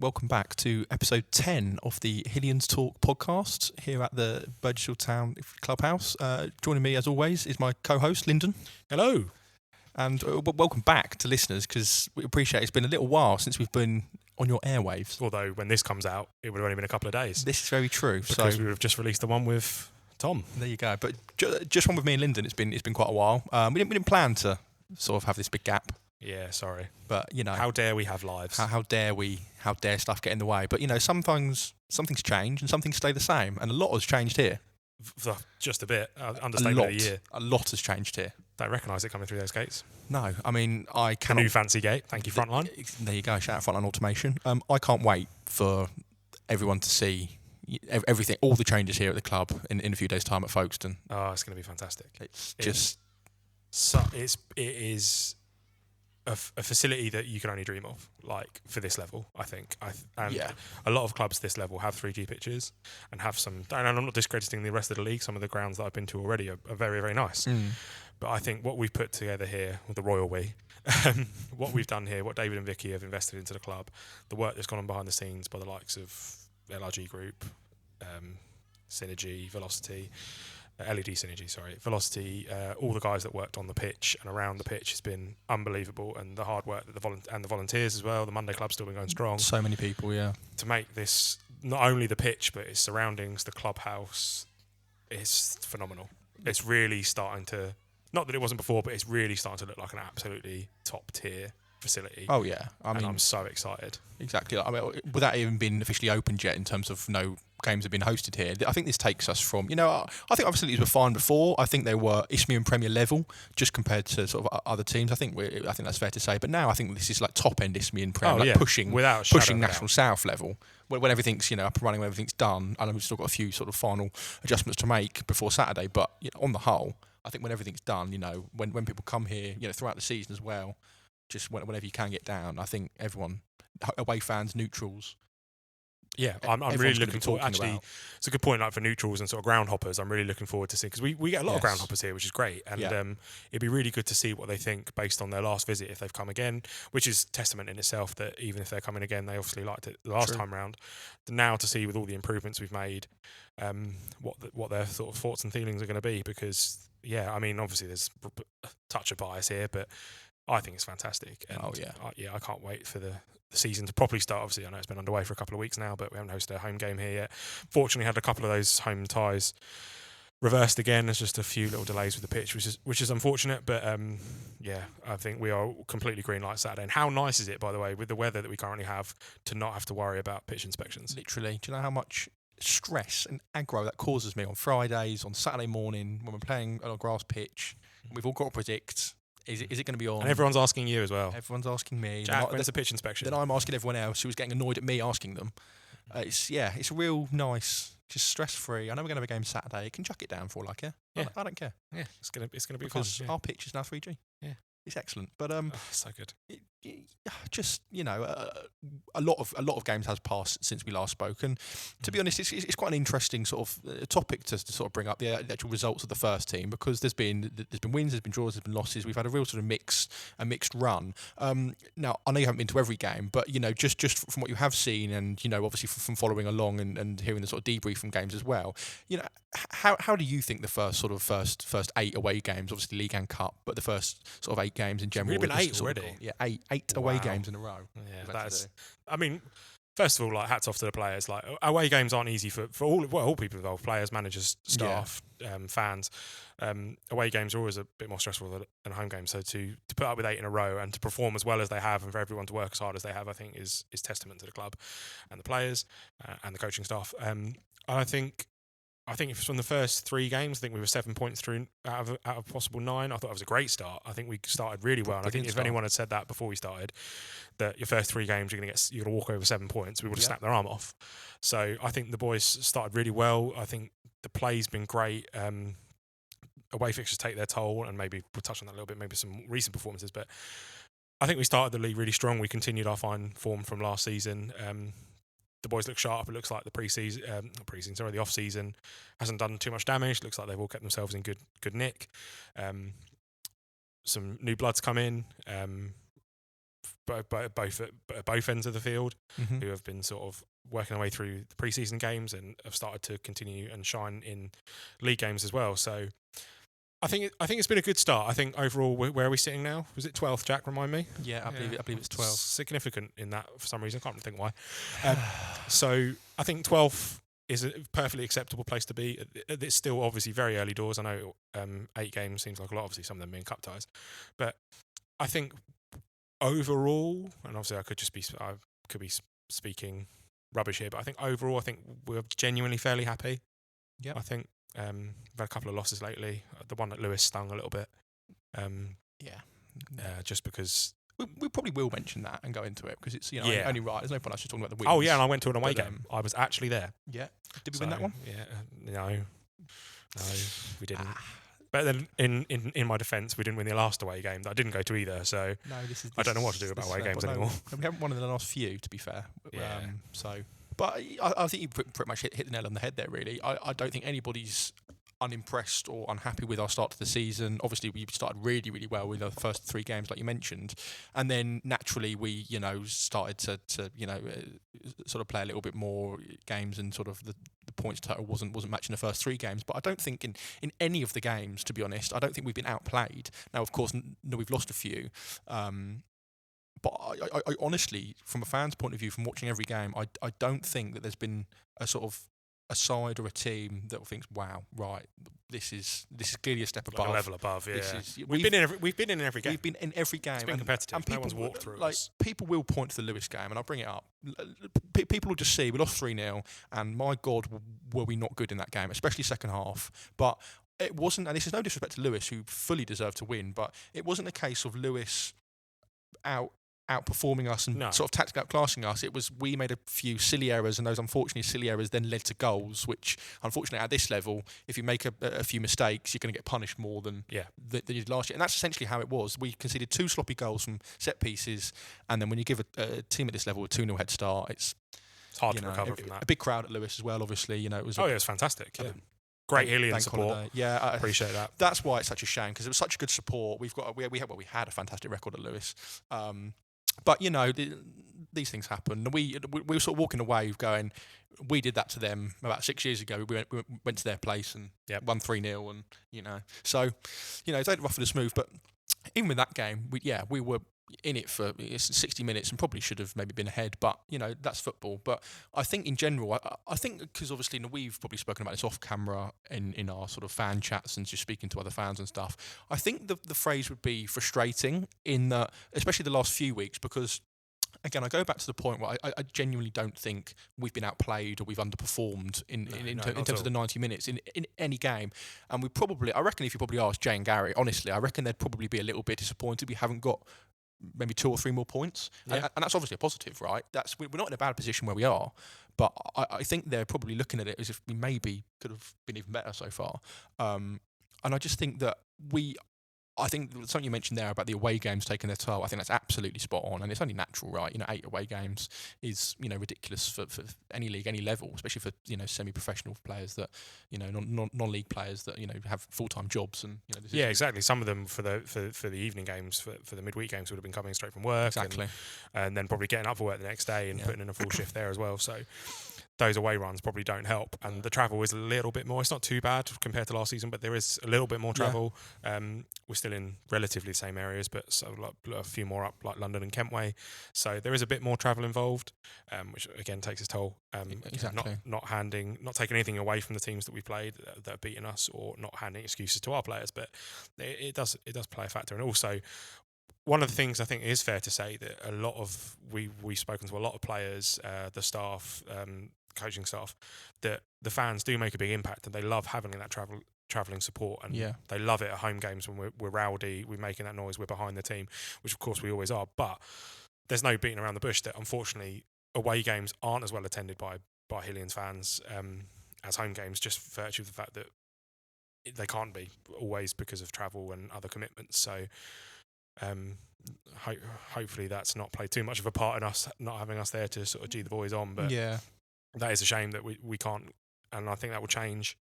welcome back to episode 10 of the Hillians Talk podcast here at the Burgess Town Clubhouse. Joining me, as always, is my co-host, Lynden. Hello. And welcome back to listeners, because we appreciate it's been a little while since we've been on your airwaves. Although, when this comes out, it would have only been a couple of days. This is very true. Because we would have just released the one with Tom. There you go. But just one with me and Lynden, it's been quite a while. We didn't plan to sort of have this big gap. Yeah, sorry. But, you know. How dare we have lives? How dare stuff get in the way? But, you know, sometimes something's changed and some things stay the same. And a lot has changed here. Just a bit. Understatement of the year. A lot has changed here. Don't recognise it coming through those gates. No, I mean, I cannot. The new fancy gate. Thank you, Frontline. There you go. Shout out Frontline Automation. I can't wait for everyone to see everything, all the changes here at the club in a few days' time at Folkestone. Oh, it's going to be fantastic. It's just. It is a facility that you can only dream of, like, for this level, I think. A lot of clubs this level have 3G pitches and have some, and I'm not discrediting the rest of the league, some of the grounds that I've been to already are very, very nice. But I think what we've put together here, with the Royal We, what we've done here, what David and Vicky have invested into the club, the work that's gone on behind the scenes by the likes of LRG Group, Synergy, Velocity, Velocity, all the guys that worked on the pitch and around the pitch has been unbelievable, and the hard work that the volunteers as well. The Monday Club's still been going strong. So many people, yeah. To make this not only the pitch but its surroundings, the clubhouse, is phenomenal. It's really starting to, not that it wasn't before, but it's really starting to look like an absolutely top tier facility. Oh yeah, I'm so excited. Exactly. I mean, without even being officially opened yet, in terms of no games have been hosted here, I think this takes us from, you know, I think our facilities were fine before. I think they were Isthmian Premier level, just compared to sort of other teams. I think that's fair to say. But now I think this is like top end Isthmian Premier, pushing National South level. When everything's, you know, up and running, when everything's done. I know we've still got a few sort of final adjustments to make before Saturday, but you know, on the whole, I think when everything's done, you know, when people come here, you know, throughout the season as well, just whenever you can get down, I think everyone, away fans, neutrals. Yeah, I'm really looking forward. Actually, it's a good point. Like, for neutrals and sort of ground hoppers, I'm really looking forward to seeing, because we get a lot of ground hoppers here, which is great, and it'd be really good to see what they think based on their last visit, if they've come again, which is testament in itself that even if they're coming again, they obviously liked it the last time round. Now to see with all the improvements we've made, what their sort of thoughts and feelings are going to be, because I mean, obviously there's a touch of bias here, but I think it's fantastic. And I can't wait for the season to properly start. Obviously, I know it's been underway for a couple of weeks now, but we haven't hosted a home game here yet. Fortunately, had a couple of those home ties reversed again. There's just a few little delays with the pitch, which is unfortunate. But I think we are completely green light Saturday. And how nice is it, by the way, with the weather that we currently have, to not have to worry about pitch inspections? Literally. Do you know how much stress and aggro that causes me on Fridays, on Saturday morning, when we're playing on a grass pitch? We've all got to predict, is it going to be on? And everyone's asking you as well. Everyone's asking me. Jack, when's the pitch inspection? Then I'm asking everyone else who was getting annoyed at me asking them. It's real nice, just stress-free. I know we're going to have a game Saturday. You can chuck it down for all I care. Yeah. I don't care. Yeah, it's gonna be fun. Because our pitch is now 3G. Yeah. It's excellent. But so good. Just, you know, a lot of games has passed since we last spoke, and to be honest, it's quite an interesting sort of topic to sort of bring up, the actual results of the first team, because there's been wins, there's been draws, there's been losses. We've had a real sort of mixed run. Now I know you haven't been to every game, but you know, just from what you have seen, and you know, obviously from following along and hearing the sort of debrief from games as well, you know, how do you think the first 8 away games, obviously league and cup, but the first sort of 8 games in general? We've been 8 already. Yeah, eight away games in a row. Yeah, that's. I mean, first of all, like, hats off to the players. Like, away games aren't easy for all people involved: players, managers, staff, fans. Away games are always a bit more stressful than home games. So to put up with 8 in a row and to perform as well as they have, and for everyone to work as hard as they have, I think is testament to the club and the players and the coaching staff. And I think from the first 3 games, I think we were 7 points through out of possible 9. I thought it was a great start. I think we started really well. And I think if anyone had said that before we started, that your first 3 games you're going to walk over 7 points, we would have snapped their arm off. So I think the boys started really well. I think the play's been great. Away fixtures take their toll, and maybe we'll touch on that a little bit, maybe some recent performances. But I think we started the league really strong. We continued our fine form from last season. The boys look sharp. It looks like the off-season hasn't done too much damage. It looks like they've all kept themselves in good nick. Some new bloods come in. both at both ends of the field, Mm-hmm. who have been sort of working their way through the preseason games and have started to continue and shine in league games as well. So I think it's been a good start. I think overall, where are we sitting now? Was it 12th? Jack, remind me. Yeah, I believe it's 12. Significant in that for some reason. I can't think why. So I think 12th is a perfectly acceptable place to be. It's still obviously very early doors. I know 8 games seems like a lot. Obviously, some of them being cup ties, but I think overall, and obviously I could be speaking rubbish here, but I think overall, I think we're genuinely fairly happy. Yeah, I think we've had a couple of losses lately. The one at Lewis stung a little bit. Just because. We probably will mention that and go into it because it's Yeah. only right. There's no point us just talking about the wins. Oh yeah, and I went to an away But, game. I was actually there. Yeah, did we win that one? Yeah, no, we didn't. But then, in my defence, we didn't win the last away game that I didn't go to either. So No, I don't know what to do about away games anymore. We haven't won in the last few, to be fair. Yeah. But I think you pretty much hit the nail on the head there. Really, I don't think anybody's unimpressed or unhappy with our start to the season. Obviously, we started really, really well with the first 3 games, like you mentioned, and then naturally we, started to sort of play a little bit more games, and sort of the points total wasn't matching the first 3 games. But I don't think in any of the games, to be honest, I don't think we've been outplayed. Now, of course, we've lost a few. But I honestly, from a fan's point of view, from watching every game, I don't think that there's been a sort of a side or a team that thinks, wow, right, this is clearly a step above, a level above. Yeah, we've been in every game. We've been in every game. It's been competitive. And people, no one's walked through like us. people will point to the Lewis game, and I'll bring it up. People will just see we lost 3-0, and my God, were we not good in that game, especially second half. But it wasn't, and this is no disrespect to Lewis, who fully deserved to win, but it wasn't a case of Lewis outperforming us and sort of tactically outclassing us. It was we made a few silly errors, and those unfortunately silly errors then led to goals, which unfortunately at this level, if you make a few mistakes, you're going to get punished more than you did last year. And that's essentially how it was. We conceded 2 sloppy goals from set pieces, and then when you give a team at this level a 2-0 head start, it's hard to recover from that. A big crowd at Lewis as well, obviously. It was it was fantastic. Yeah. Great Hillian support. Holiday. Yeah, I appreciate that. That's why it's such a shame, because it was such a good support. We had a fantastic record at Lewis. But these things happen. We were sort of walking away going, we did that to them about 6 years ago. We went to their place and won 3-0, and so it's rough and smooth. But even with that game, we were in it for 60 minutes and probably should have maybe been ahead, but that's football. But I think in general, I think because obviously we've probably spoken about this off camera in our sort of fan chats and just speaking to other fans and stuff. I think the phrase would be frustrating in that, especially the last few weeks, because again, I go back to the point where I genuinely don't think we've been outplayed or we've underperformed in terms of the 90 minutes in any game. And I reckon if you probably asked Jay and Gary, honestly, I reckon they'd probably be a little bit disappointed we haven't got maybe 2 or 3 more points. And that's obviously a positive, right? We're not in a bad position where we are, but I think they're probably looking at it as if we maybe could have been even better so far. And I just think that I think something you mentioned there about the away games taking their toll, I think that's absolutely spot on, and it's only natural, right? 8 away games is ridiculous for any league, any level, especially for semi-professional players that non-league players that have full-time jobs and exactly. Some of them for the evening games, for the midweek games, would have been coming straight from work, exactly, and then probably getting up for work the next day and putting in a full shift there as well. So those away runs probably don't help, and the travel is a little bit more. It's not too bad compared to last season, but there is a little bit more travel. We're still in relatively the same areas, but a few more up, like London and Kentway. So there is a bit more travel involved, which again takes its toll. Exactly. Not taking anything away from the teams that we played that have beaten us, or not handing excuses to our players, but it does play a factor. And also, one of the things I think is fair to say that a lot of we've spoken to a lot of players, the staff, coaching staff, that the fans do make a big impact, and they love having that travelling support, and they love it at home games when we're rowdy, we're making that noise, we're behind the team, which of course we always are. But there's no beating around the bush that unfortunately away games aren't as well attended by Hillian's fans as home games, just for virtue of the fact that they can't be always because of travel and other commitments. So hopefully that's not played too much of a part in us not having us there to sort of G the boys on, but that is a shame that we can't, and I think that will change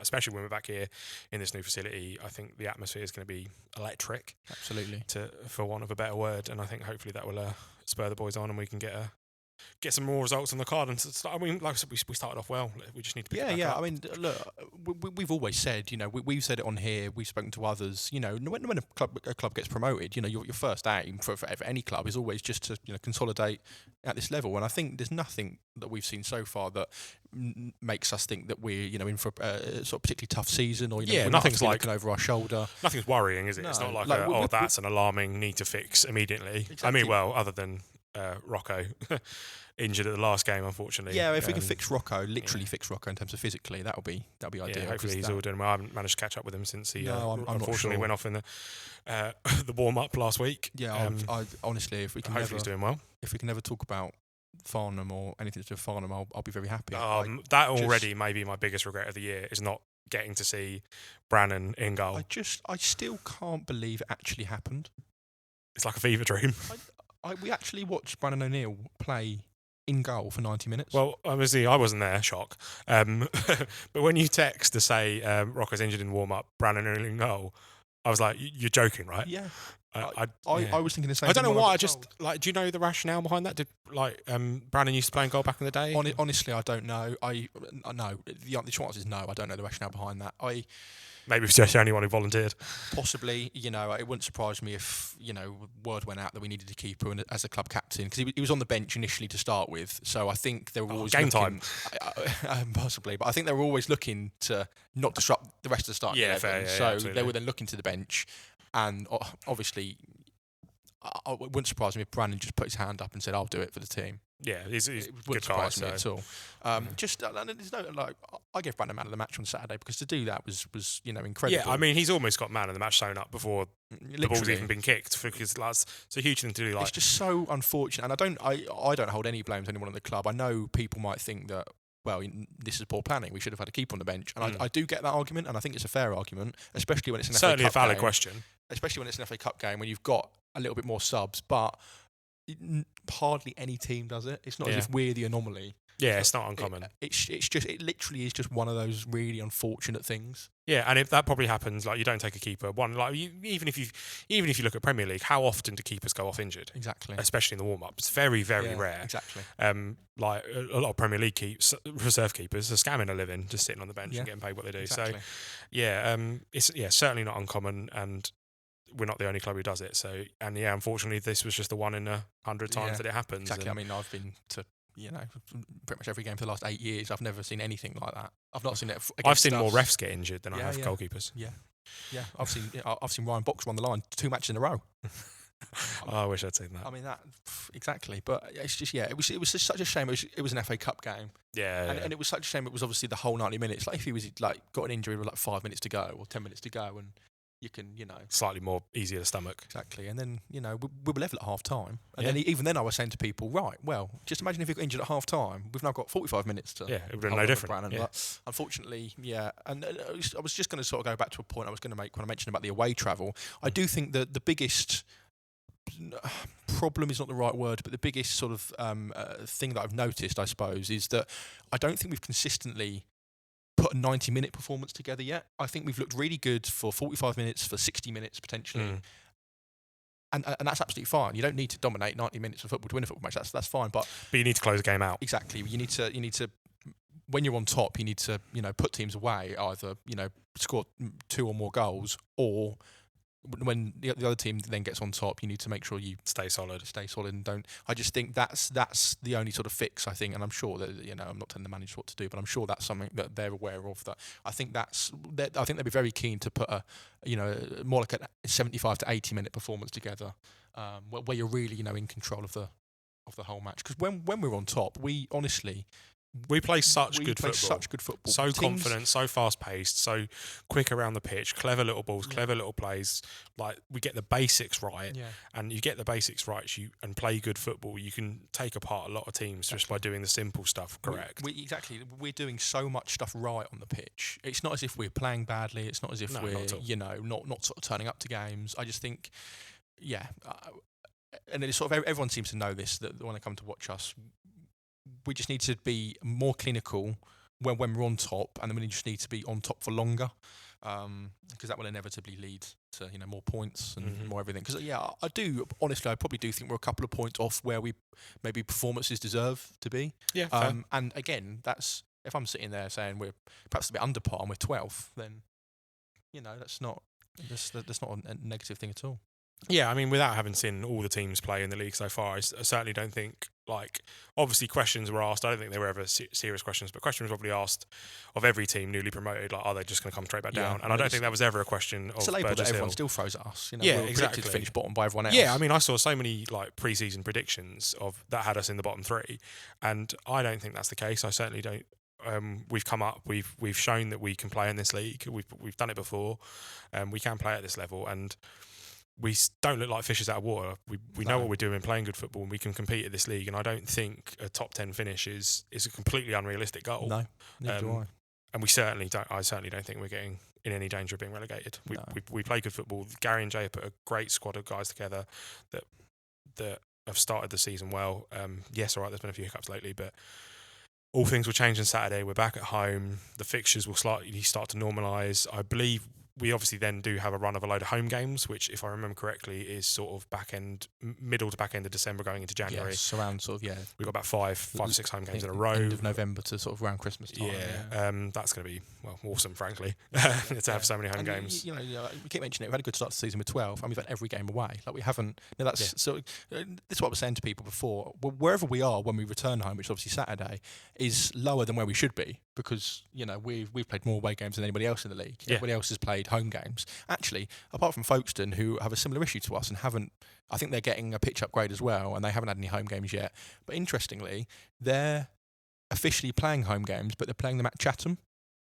especially when we're back here in this new facility, I think the atmosphere is going to be electric. Absolutely. For want of a better word, and I think hopefully that will spur the boys on, and we can get some more results on the card. And I mean, like I said, we started off well. We just need to pick it back up. I mean, look, we've always said, we've said it on here. We've spoken to others. When a club gets promoted, your first aim for any club is always just to consolidate at this level. And I think there's nothing that we've seen so far that makes us think that we're in for a sort of particularly tough season, or nothing's like looking over our shoulder. Nothing's worrying, is it? No, it's not like that's an alarming need to fix immediately. Exactly. I mean, well, other than Rocco injured at the last game, unfortunately. Yeah, if we can fix Rocco, fix Rocco in terms of physically, that'll be ideal. Yeah, hopefully he's all doing well. I haven't managed to catch up with him since he I'm unfortunately went off in the warm up last week. Yeah, I honestly, if we can hopefully he's doing well. If we can never talk about Farnham or anything to do with Farnham, I'll be very happy. That already may be my biggest regret of the year, is not getting to see Brannan in goal. I still can't believe it actually happened. It's like a fever dream. We actually watched Brannan O'Neill play in goal for 90 minutes. Well, obviously I wasn't there, shock. But when you text to say Rocco's injured in warm-up, Brannan O'Neill in goal, I was like, you're joking, right? Yeah. I was thinking the same thing. I don't know why. Do you know the rationale behind that? Did Brannan used to play in goal back in the day? Honestly, I don't know. No. The short answer is no. I don't know the rationale behind that. Maybe it's just the only one who volunteered. Possibly, it wouldn't surprise me if word went out that we needed a keeper as a club captain, because he was on the bench initially to start with. So I think they were always game time, possibly. But I think they were always looking to not disrupt the rest of the starting 11. Fair, so absolutely. They were then looking to the bench, and obviously, it wouldn't surprise me if Brannan just put his hand up and said, "I'll do it for the team." Yeah, he's a good guy. So. At all. There's no I gave Brannan man of the match on Saturday, because to do that was incredible. Yeah, I mean, he's almost got man of the match sewn up before the ball's even been kicked, because that's a huge thing to do. It's just so unfortunate, and I don't hold any blame to anyone at the club. I know people might think that, well, this is poor planning, we should have had a keeper on the bench, and I do get that argument, and I think it's a fair argument, especially when it's an certainly FA Cup a valid game, question, especially when it's an FA Cup game when you've got a little bit more subs, but hardly any team does it. It's not as if we're the anomaly. Yeah, it's not uncommon. It literally is just one of those really unfortunate things. Yeah, and if that probably happens, like, you don't take a keeper. Even if you look at Premier League, how often do keepers go off injured? Exactly. Especially in the warm up, it's very, very rare. Exactly. Like a lot of Premier League reserve keepers are scamming a living, just sitting on the bench and getting paid what they do. Exactly. So, it's certainly not uncommon, and we're not the only club who does it. So, and unfortunately, this was just the one in 100 times that it happens. Exactly. I mean, I've been to pretty much every game for the last 8 years. I've never seen anything like that. I've not seen it. I've seen more refs get injured than I have goalkeepers. Yeah. I've seen Ryan Box run the line 2 matches in a row. I wish I'd seen that. I mean, that exactly. But it's just it was just such a shame. It was an FA Cup game. And it was such a shame. It was obviously the whole 90 minutes. Like, if he was got an injury with 5 minutes to go or 10 minutes to go, and you can slightly more easier to stomach. Exactly. And then we were level at half time, and then even then I was saying to people, right, well, just imagine if you got injured at half time, we've now got 45 minutes to it would have been no different. But unfortunately, and I was just going to sort of go back to a point I was going to make when I mentioned about the away travel. I do think that the biggest problem is not the right word, but the biggest sort of thing that I've noticed, I suppose, is that I don't think we've consistently put a 90-minute performance together yet. I think we've looked really good for 45 minutes, for 60 minutes potentially. And that's absolutely fine. You don't need to dominate 90 minutes of football to win a football match. That's fine. But you need to close the game out. Exactly. You need to when you're on top, you need to put teams away, either score 2 or more goals, or when the other team then gets on top, you need to make sure you stay solid and don't. I just think that's the only sort of fix, I think, and I'm sure that I'm not telling the manager what to do, but I'm sure that's something that they're aware of. That I think they'd be very keen to put a more like a 75 to 80 minute performance together, where you're really in control of the whole match. Because when we're on top, we honestly. We play such good football. So confident, so fast paced, so quick around the pitch, clever little balls, clever little plays. Like, we get the basics right, and you get the basics right, and play good football. You can take apart a lot of teams just by doing the simple stuff correct. We're doing so much stuff right on the pitch. It's not as if we're playing badly. It's not as if we're not sort of turning up to games. I just think, and then it's sort of everyone seems to know this, that when they come to watch us. We just need to be more clinical, when we're on top, and then we just need to be on top for longer, because that will inevitably lead to more points and more everything. Because I do honestly, I probably do think we're a couple of points off where we maybe performances deserve to be. Yeah, fair. And again, that's if I'm sitting there saying we're perhaps a bit under par and we're 12th, then that's not a negative thing at all. Yeah, I mean, without having seen all the teams play in the league so far, I certainly don't think, obviously questions were asked. I don't think they were ever serious questions, but questions were probably asked of every team newly promoted, are they just going to come straight back down? And I don't think that was ever a question of it's a label Burgess that everyone Hill. Still throws at us. Yeah, we're exactly. To finish bottom by everyone else. Yeah, I mean, I saw so many pre-season predictions of that had us in the bottom 3, and I don't think that's the case. I certainly don't. We've come up. We've shown that we can play in this league. We've done it before. We can play at this level, and we don't look like fishes out of water. We know what we're doing, playing good football, and we can compete at this league. And I don't think a top 10 finish is a completely unrealistic goal. No, neither do I. And we certainly don't. I certainly don't think we're getting in any danger of being relegated. We play good football. Gary and Jay have put a great squad of guys together that have started the season well. Yes, all right. There's been a few hiccups lately, but all things will change on Saturday. We're back at home. The fixtures will slightly start to normalise. I believe we obviously then do have a run of a load of home games, which, if I remember correctly, is sort of middle to back end of December going into January. Yes, around sort of, We've got about five or six home games in a row. End of November to sort of around Christmas time. Yeah. That's going to be, awesome, frankly, to have so many home games. We keep mentioning it. We've had a good start to the season with 12, and we've had every game away. We haven't. So this is what I was saying to people before. Wherever we are when we return home, which is obviously Saturday, is lower than where we should be because we've played more away games than anybody else in the league. Yeah. Everybody else has played home games. Actually, apart from Folkestone, who have a similar issue to us and haven't. I think they're getting a pitch upgrade as well, and they haven't had any home games yet. But interestingly, they're officially playing home games, but they're playing them at Chatham.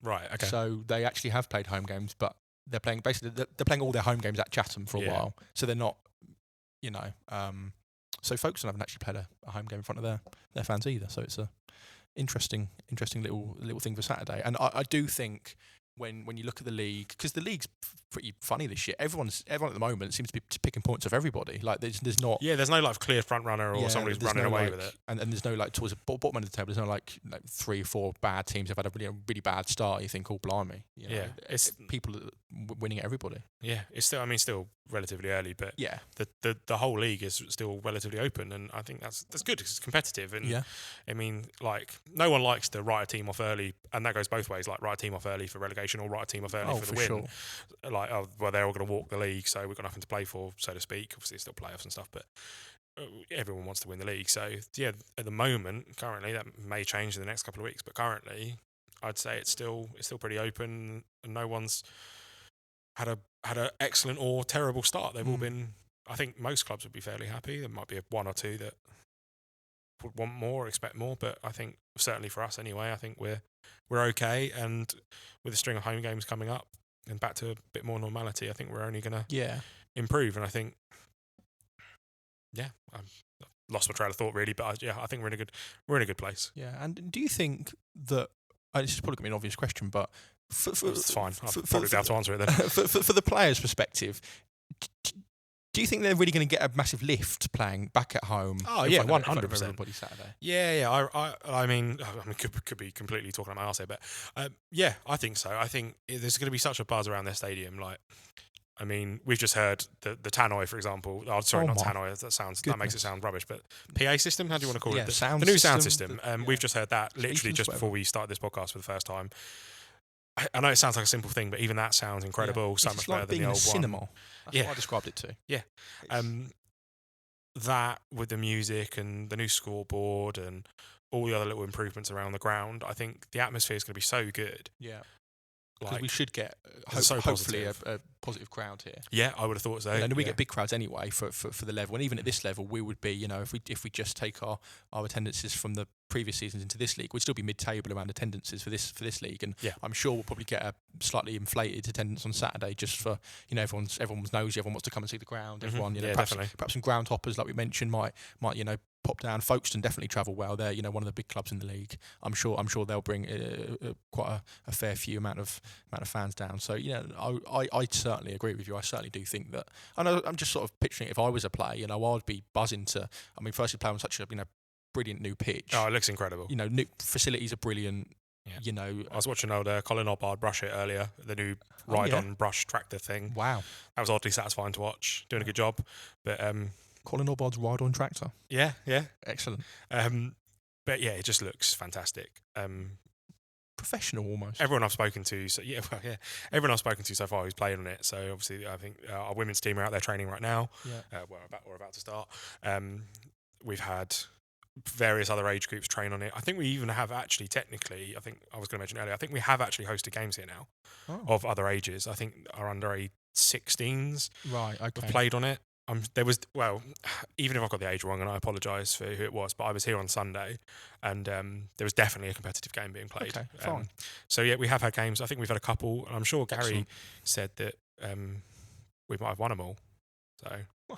Right. Okay. So they actually have played home games, but they're playing all their home games at Chatham for a while. So they're not, so Folkestone haven't actually played a home game in front of their fans either. So it's a interesting little thing for Saturday. And I do think when you look at the league, because the league's pretty funny this year. Everyone at the moment seems to be picking points off everybody. There's not. Yeah, there's no clear front runner or somebody who's running away with it. And there's no towards the bottom end of the table. There's no 3 or 4 bad teams have had a really bad start. You think, oh blimey, it's people winning at everybody. Yeah, it's still relatively early, but yeah, the whole league is still relatively open, and I think that's good because it's competitive. And I mean, no one likes to write a team off early, and that goes both ways. Write a team off early for relegation or write a team off early for the win. Sure. They're all going to walk the league, so we've got nothing to play for, so to speak. Obviously, it's still playoffs and stuff, but everyone wants to win the league. So at the moment, currently, that may change in the next couple of weeks, but currently, I'd say it's still pretty open, and no one's had an excellent or terrible start. They've all been. I think most clubs would be fairly happy. There might be one or two that would want more, expect more, but I think certainly for us anyway, I think we're okay. And with a string of home games coming up and back to a bit more normality, I think we're only going to improve. And I think, I've lost my trail of thought really, but I think we're in a good place. Yeah, and do you think that? This is probably going to be an obvious question, but it's fine. I'll probably be able to answer it then. For the players' perspective, do you think they're really going to get a massive lift playing back at home? Oh yeah, 100%. Everybody Saturday. Yeah. I mean, could be completely talking about my arse here, but I think so. I think there's going to be such a buzz around their stadium. I mean, we've just heard the tannoy, for example. Oh, sorry, not tannoy. That makes it sound rubbish. But PA system, how do you want to call it? The new sound system. We've just heard that literally just before we started this podcast for the first time. I know it sounds like a simple thing, but even that sounds incredible. So much better than the old cinema. one. That's what I described it to. Yeah. That with the music and the new scoreboard and all the other little improvements around the ground, I think the atmosphere is going to be so good. Yeah. Because we should get hopefully a positive crowd here. Yeah, I would have thought so. And we get big crowds anyway for the level. And even at this level, we would be, if we just take our attendances from the previous seasons into this league, we'd still be mid-table around attendances for this league. And I'm sure we'll probably get a slightly inflated attendance on Saturday just for, everyone's nosy, everyone wants to come and see the ground. Everyone, perhaps some ground hoppers like we mentioned might pop down. Folkestone definitely travel well. They're one of the big clubs in the league. I'm sure they'll bring quite a fair few amount of fans down. So I certainly agree with you. I certainly do think that. I know I'm just sort of picturing if I was a player, I'd be buzzing to. I mean, firstly play on such a brilliant new pitch. Oh, it looks incredible. New facilities are brilliant. Yeah. You know, I was watching old Colin Obbard brush it earlier, the new Oh, ride-on brush tractor thing. wow. That was oddly satisfying to watch, doing a good job. But Colin Obbard's ride-on tractor. yeah, Excellent. but yeah, it just looks fantastic. Professional almost. Everyone I've spoken to, everyone I've spoken to so far who's played on it. So obviously, I think our women's team are out there training right now. Yeah. We're about to start. We've had various other age groups train on it. I think we even have actually, technically, I think I was going to mention earlier, I think we have actually hosted games here now of other ages. I think our under 16s Right, okay. have played on it. Even if I've got the age wrong, and I apologise for who it was, but I was here on Sunday, and there was definitely a competitive game being played. Okay, fine. So yeah, we have had games. I think we've had a couple, and I'm sure Gary Excellent. said that we might have won them all. So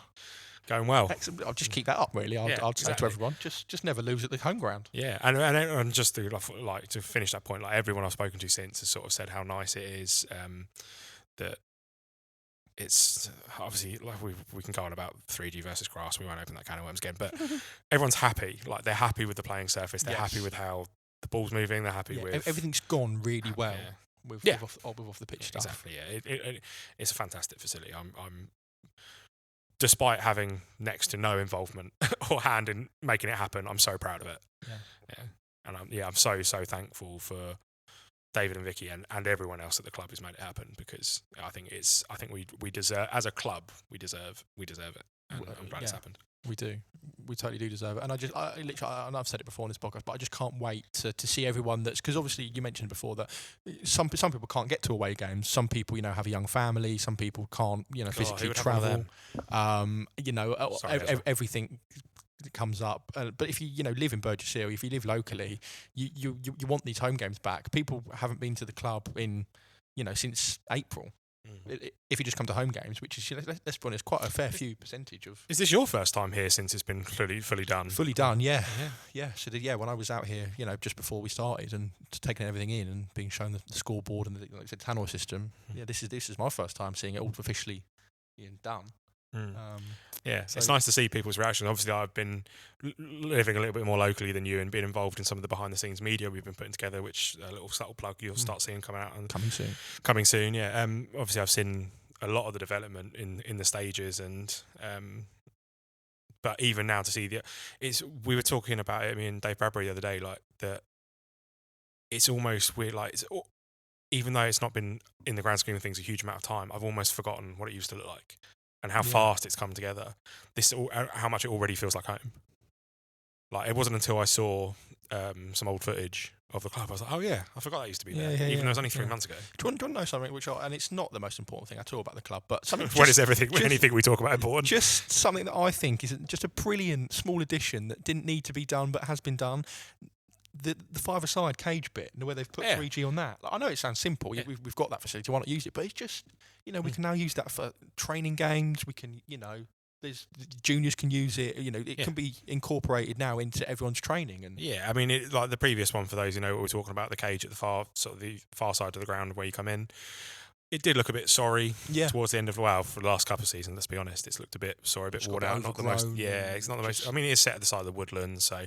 going well. Excellent. I'll just keep that up. Really, I'll say to exactly. everyone, just never lose at the home ground. Yeah, and just to like to finish that point, like everyone I've spoken to since has sort of said how nice it is. That it's obviously like we can go on about 3G versus grass. We won't open that can of worms again, but everyone's happy. Like they're happy with the playing surface. They're happy with how the ball's moving. They're happy with everything's gone really well. With off the pitch stuff. Exactly. Yeah, it's a fantastic facility. I'm despite having next to no involvement or hand in making it happen, I'm so proud of it. Yeah. And I'm so thankful for David and Vicky and everyone else at the club who's made it happen, because I think we deserve, as a club, we deserve it. And I'm glad it's happened. We do. We totally do deserve it. And I literally, and I've said it before in this podcast, but I just can't wait to see everyone because obviously you mentioned before that some people can't get to away games. Some people, have a young family. Some people can't, physically travel. Everything that comes up. But if you live in Burgess Hill, if you live locally, you want these home games back. People haven't been to the club in, since April. If you just come to home games, which is, let's be honest, quite a fair few percentage of. Is this your first time here since it's been fully done? Fully done, yeah. So when I was out here, just before we started and taking everything in and being shown the scoreboard and the tannoy system, this is my first time seeing it all officially done. So it's nice to see people's reaction. Obviously, I've been living a little bit more locally than you and being involved in some of the behind-the-scenes media we've been putting together, which a little subtle plug you'll start seeing coming out. And coming soon, yeah. Obviously, I've seen a lot of the development in the stages, and but even now to see we were talking about it, me and Dave Bradbury the other day, like that. It's almost weird, like even though it's not been in the grand scheme of things a huge amount of time, I've almost forgotten what it used to look like. And how fast it's come together. How much it already feels like home. Like it wasn't until I saw some old footage of the club, I was like, oh yeah, I forgot that used to be there. Even though it was only 3 months ago. Do you want to know something and it's not the most important thing at all about the club, but something. When is anything we talk about important? Just something that I think is just a brilliant small addition that didn't need to be done but has been done. The five-a-side cage bit, where they've put 3G on that. Like, I know it sounds simple. We've got that facility. Why not use it? But it's just, we can now use that for training games. We can, there's juniors can use it. It can be incorporated now into everyone's training. And I mean, like the previous one, for those who know what we're talking about, the cage at the far side of the ground where you come in. It did look a bit sorry towards the end of for the last couple of seasons. Let's be honest, it's looked a bit sorry, a bit worn out. Not the most. It's not the most. I mean, it's set at the side of the woodland, so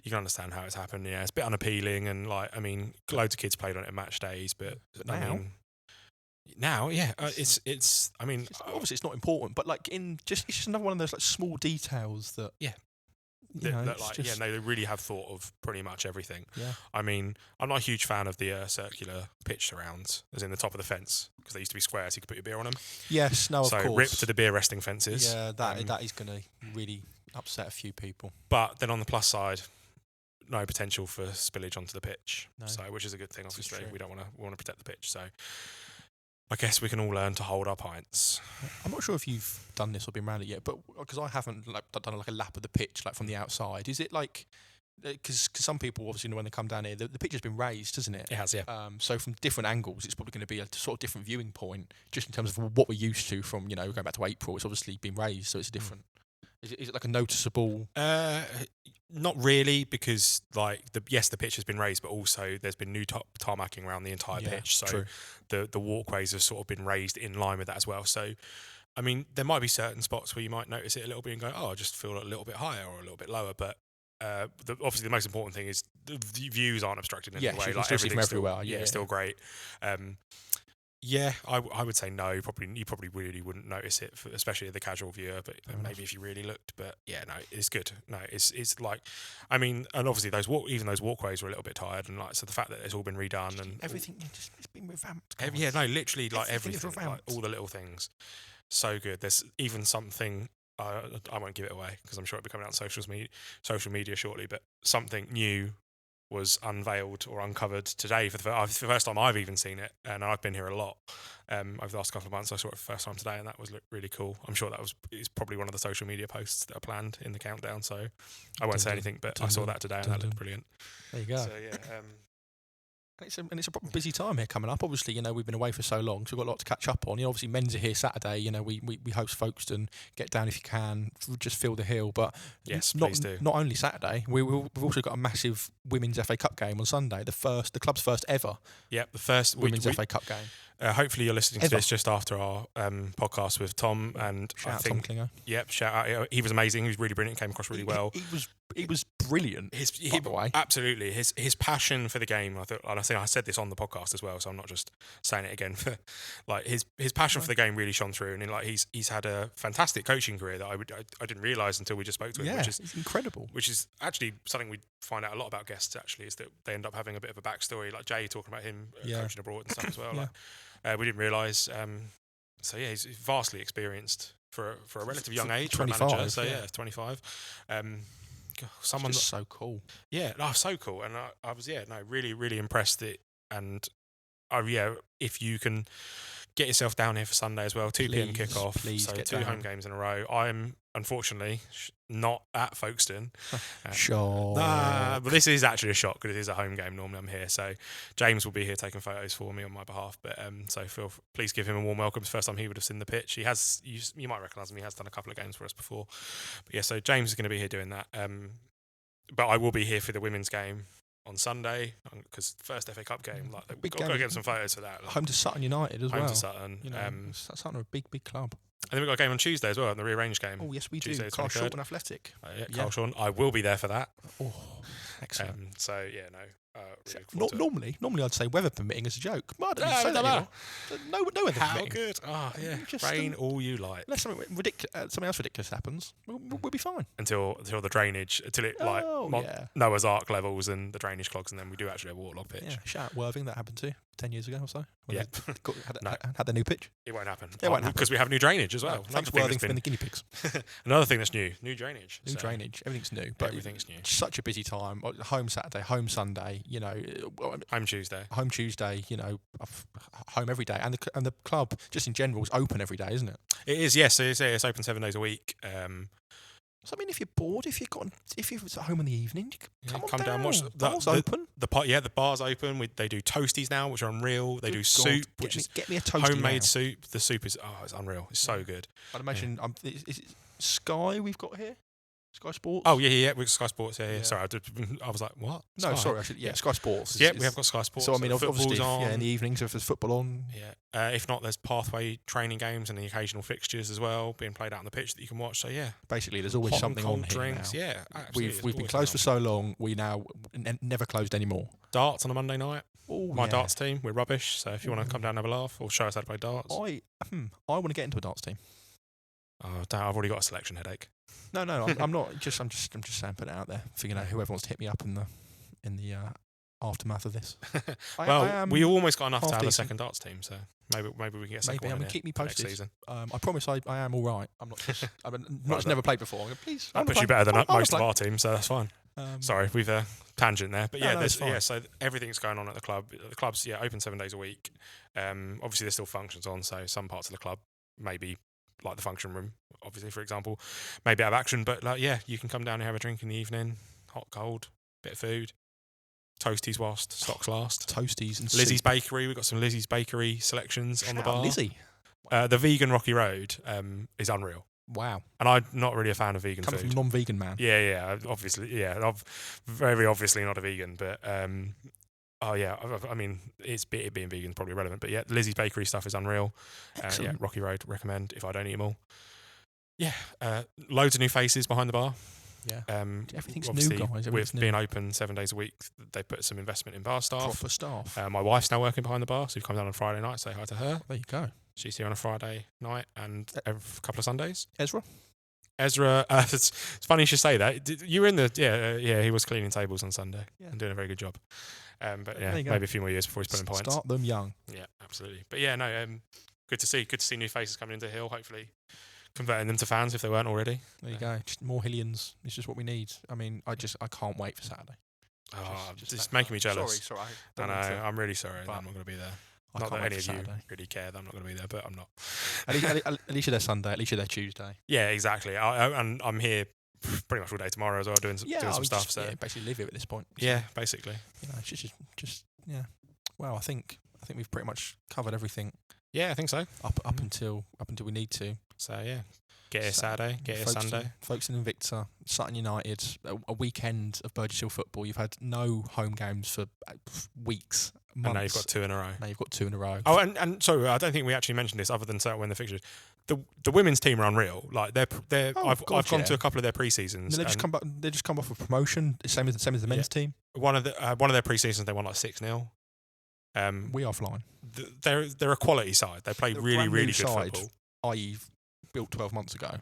you can understand how it's happened. Yeah, it's a bit unappealing, and loads of kids played on it at match days, but now, it's. I mean, obviously it's not important, but it's just another one of those small details that. They really have thought of pretty much everything. Yeah. I mean, I'm not a huge fan of the circular pitch surrounds, as in the top of the fence, because they used to be square, so you could put your beer on them. Yes, no, of course. So rip to the beer resting fences. Yeah, that is going to really upset a few people. But then on the plus side, no potential for spillage onto the pitch, which is a good thing. Obviously, we want to protect the pitch. So I guess we can all learn to hold our pints. I'm not sure if you've done this or been around it yet, but because I haven't done a lap of the pitch from the outside. Is it because some people obviously when they come down here, the pitch has been raised, hasn't it? It has, yeah. So from different angles, it's probably going to be a sort of different viewing point, just in terms of what we're used to from going back to April. It's obviously been raised, so it's different. Is it like a noticeable? Not really, because the pitch has been raised, but also there's been new tarmacking around the entire pitch. So true. The walkways have sort of been raised in line with that as well. So, I mean, there might be certain spots where you might notice it a little bit and go, oh, I just feel a little bit higher or a little bit lower. But obviously the most important thing is the views aren't obstructed in any way. You can Like still see from everything's everywhere. still, still great. I would say no. You probably really wouldn't notice it, especially the casual viewer. But maybe if you really looked. But yeah, no, it's good. No, it's like, I mean, and obviously even those walkways were a little bit tired, and like so the fact that it's all been redone and everything, it's been revamped. yeah, no, literally like Everything is everything, like all the little things, so good. There's even something. I won't give it away because I'm sure it'll be coming out on social media shortly. But something new was unveiled or uncovered today for the first time I've even seen it, and I've been here a lot over the last couple of months. I saw it for the first time today, and that was really cool. I'm sure it's probably one of the social media posts that are planned in the countdown, so I won't say anything, but I saw that today and that looked brilliant. There you go. So yeah, it's a proper busy time here coming up. Obviously, we've been away for so long, so we've got a lot to catch up on. Obviously, men's are here Saturday. We host Folkestone. Get down if you can. Just feel the hill. But yes, please do. Not only Saturday, we've also got a massive women's FA Cup game on Sunday. The club's first ever. Yep, the first women's FA Cup game. Hopefully you're listening to this just after our podcast with Tom, and shout out Tom Klinger. Yep, shout out. He was amazing. He was really brilliant. Came across really well. He was brilliant. By the way, absolutely. His passion for the game. I think I said this on the podcast as well, so I'm not just saying it again. For like his passion for the game really shone through, and he's had a fantastic coaching career that I didn't realise until we just spoke to him, which is incredible. Which is actually something we find out a lot about guests. Actually, is that they end up having a bit of a backstory, like Jay talking about him coaching abroad and stuff as well. We didn't realise. So yeah, he's vastly experienced for a relatively young age, 25, for a manager. So 25. Someone just so cool. Yeah, so cool. And I was really really impressed. If you can get yourself down here for Sunday as well, 2 p.m. kickoff. Please so get 2 down. home games in a row. I'm unfortunately not at Folkestone. Sure. But this is actually a shock because it is a home game. Normally I'm here, so James will be here taking photos for me on my behalf. But please give him a warm welcome. It's the first time he would have seen the pitch. He has. You might recognise him. He has done a couple of games for us before. But yeah, so James is going to be here doing that. But I will be here for the women's game on Sunday because first FA Cup game. Like we've got to get some photos for that. Like, home to Sutton United as well. Home to Sutton. Sutton are a big club. And then we've got a game on Tuesday as well, the rearranged game. Oh, yes, we Tuesday, do. Carl Shorten Athletic. Carl Shorten. I will be there for that. Oh, excellent. Really normally I'd say weather permitting as a joke. But I don't say that anymore. No weather How permitting. good. Oh, yeah. Rain all you like. Unless something else ridiculous happens, we'll be fine. Until the drainage, until it Noah's Ark levels and the drainage clogs, and then we do actually have a waterlogged pitch. Yeah, shout out Worthing, that happened too 10 years ago or so. Yeah. Had their new pitch. It won't happen. It won't happen. Because we have new drainage as well. No, thanks Worthing for being the guinea pigs. Another thing that's new drainage. Drainage. Everything's new. But everything's new. Such a busy time. Home Saturday, home Sunday, Home Tuesday. Home Tuesday, home every day. And the club, just in general, is open every day, isn't it? It is, yes. So it's open 7 days a week. So I mean, if you're bored, if you're at home in the evening, you can come down. Watch the bar's open. The bar's open. They do toasties now, which are unreal. They do soup, which is get me a toasty homemade now. soup. The soup is it's unreal. It's so good. I'd imagine. Is it Sky we've got here? Sky Sports. Oh yeah. We've got Sky Sports. Yeah. Sorry, I was like, what? No, sorry. Actually, Sky Sports. We have got Sky Sports. So I mean, obviously, on. In the evenings, if there's football on. Yeah. If not, there's pathway training games and the occasional fixtures as well being played out on the pitch that you can watch. So yeah. Basically, there's always something on here drinks. Now. Yeah. Absolutely. We've been closed for so long. We now never closed anymore. Darts on a Monday night. Oh, my darts team, we're rubbish. So if you want to come down and have a laugh or show us how to play darts, I want to get into a darts team. Oh, damn, I've already got a selection headache. No, I'm not. I'm just saying, put it out there for whoever wants to hit me up in the aftermath of this. We almost got enough to have a second darts team, so maybe we can get a second one. Keep me posted next season. I promise I am all right. I'm not just. I've never played before. Please, that puts you better than most of our team, so that's fine. Sorry, we've tangent there, but so everything's going on at the club. The club's open 7 days a week. Obviously, there's still functions on, so some parts of the club maybe. Like the function room, obviously, for example, maybe out of action, but you can come down and have a drink in the evening, hot, cold, bit of food, toasties whilst stocks last. Toasties and Lizzie's soup. Bakery, we've got some Lizzie's Bakery selections on the bar. Lizzie. The vegan Rocky Road is unreal. Wow. And I'm not really a fan of vegan food. Coming from non-vegan man. Yeah, obviously, I'm very obviously not a vegan, but I mean, it being vegan is probably irrelevant, but Lizzie's Bakery stuff is unreal. Rocky Road, recommend if I don't eat them all. Yeah, loads of new faces behind the bar. Yeah. Everything's new, obviously, guys. Everything's with new. being open 7 days a week, they put some investment in bar staff. Proper staff. My wife's now working behind the bar, so you come down on Friday night, say hi to her. There you go. She's here on a Friday night and every couple of Sundays. Ezra, it's funny you should say that. You were in the he was cleaning tables on Sunday and doing a very good job. But yeah, maybe a few more years before he's putting points. Start them young. Yeah, absolutely. But yeah, no, good to see new faces coming into Hill. Hopefully, converting them to fans if they weren't already. There you go. Just more Hillians. It's just what we need. I mean, I can't wait for Saturday. Just making me jealous. Sorry. I know. I'm really sorry that I'm not going to be there. Not that any of you really care that I'm not going to be there, but I'm not. At least you're there Sunday. At least you're there Tuesday. Yeah, exactly. And I'm here pretty much all day tomorrow as well, doing some stuff. So basically live it at this point. So, yeah, basically. It's just yeah. Well, I think we've pretty much covered everything. Yeah, I think so. Up until we need to. So yeah, get here Saturday, get here Sunday. Folks in Invicta, Sutton United, a weekend of Burgess Hill football. You've had no home games for weeks, months. And now you've got 2 in a row. Now you've got 2 in a row. Oh, and sorry, I don't think we actually mentioned this other than when the fixtures. The women's team are unreal. Like I've gone to a couple of their pre-seasons. They just come off of promotion. Same as the men's team. One of their pre-seasons they won like 6-0. We are flying. They're a quality side. They play really good football. I.e. built 12 months ago.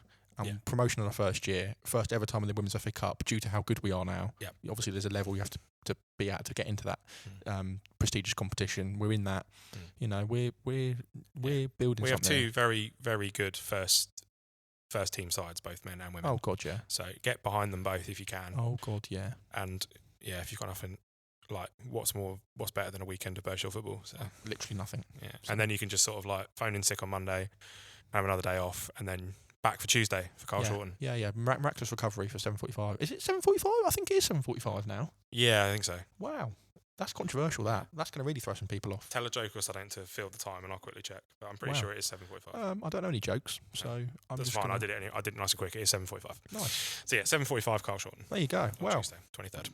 Promotion in our first year, first ever time in the Women's FA Cup. Due to how good we are now, obviously there's a level you have to be at to get into that prestigious competition. We're in that. You know, we're building. We have 2 very very good first team sides, both men and women. Oh God, yeah. So get behind them both if you can. Oh God, yeah. And yeah, if you've got nothing, like what's better than a weekend of Burgess Hill football? So literally nothing. Yeah, and then you can just sort of like phone in sick on Monday, have another day off, and then back for Tuesday for Carl Shorten. Yeah. Miraculous recovery for 7:45. Is it 7:45? I think it is 7:45 now. Yeah, I think so. Wow, that's controversial. That's going to really throw some people off. Tell a joke or something to fill the time, and I'll quickly check. But I'm pretty sure it is 7:45. I don't know any jokes, so that's fine. I did it nice and quick. It is 7:45. Nice. So yeah, 7:45. Carl Shorten. There you go. Wow. Tuesday, 23rd.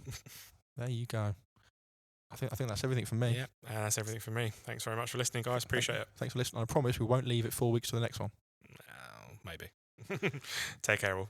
There you go. I think that's everything from me. Yeah, that's everything from me. Thanks very much for listening, guys. Appreciate it. Thanks for listening. I promise we won't leave it 4 weeks to the next one. Maybe. Take care, all.